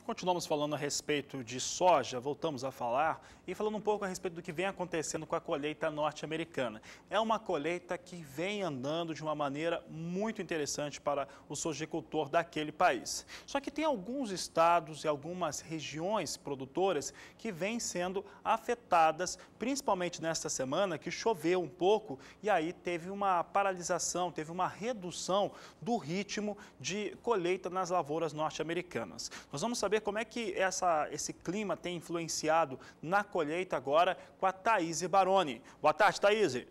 Continuamos falando a respeito de soja, voltamos a falar e falando um pouco a respeito do que vem acontecendo com a colheita norte-americana. É uma colheita que vem andando de uma maneira muito interessante para o sojicultor daquele país. Só que tem alguns estados e algumas regiões produtoras que vêm sendo afetadas, principalmente nesta semana que choveu um pouco e aí teve uma paralisação, teve uma redução do ritmo de colheita nas lavouras norte-americanas. Nós vamos saber como é que esse clima tem influenciado na colheita agora com a Thaíse Baroni. Boa tarde, Thaíse.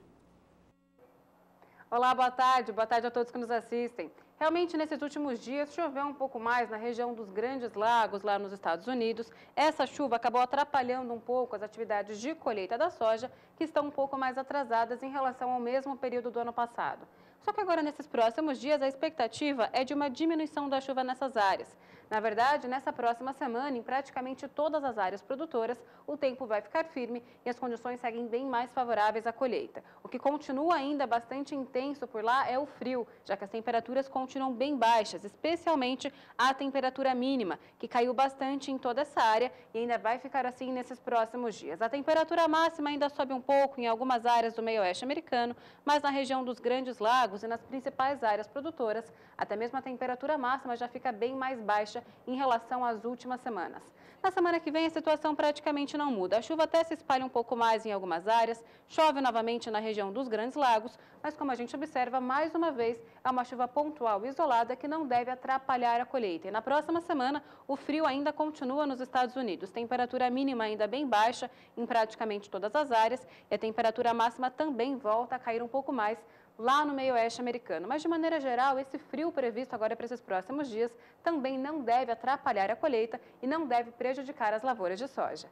Olá, boa tarde a todos que nos assistem. Realmente, nesses últimos dias, choveu um pouco mais na região dos Grandes Lagos, lá nos Estados Unidos. Essa chuva acabou atrapalhando um pouco as atividades de colheita da soja, que estão um pouco mais atrasadas em relação ao mesmo período do ano passado. Só que agora, nesses próximos dias, a expectativa é de uma diminuição da chuva nessas áreas. Na verdade, nessa próxima semana, em praticamente todas as áreas produtoras, o tempo vai ficar firme e as condições seguem bem mais favoráveis à colheita. O que continua ainda bastante intenso por lá é o frio, já que as temperaturas continuam bem baixas, especialmente a temperatura mínima, que caiu bastante em toda essa área e ainda vai ficar assim nesses próximos dias. A temperatura máxima ainda sobe um pouco em algumas áreas do meio-oeste americano, mas na região dos Grandes Lagos e nas principais áreas produtoras, até mesmo a temperatura máxima já fica bem mais baixa em relação às últimas semanas. Na semana que vem, a situação praticamente não muda. A chuva até se espalha um pouco mais em algumas áreas, chove novamente na região dos Grandes Lagos, mas como a gente observa, mais uma vez, é uma chuva pontual e isolada que não deve atrapalhar a colheita. E na próxima semana, o frio ainda continua nos Estados Unidos. Temperatura mínima ainda bem baixa em praticamente todas as áreas e a temperatura máxima também volta a cair um pouco mais lá no meio-oeste americano. Mas, de maneira geral, esse frio previsto agora para esses próximos dias também não deve atrapalhar a colheita e não deve prejudicar as lavouras de soja.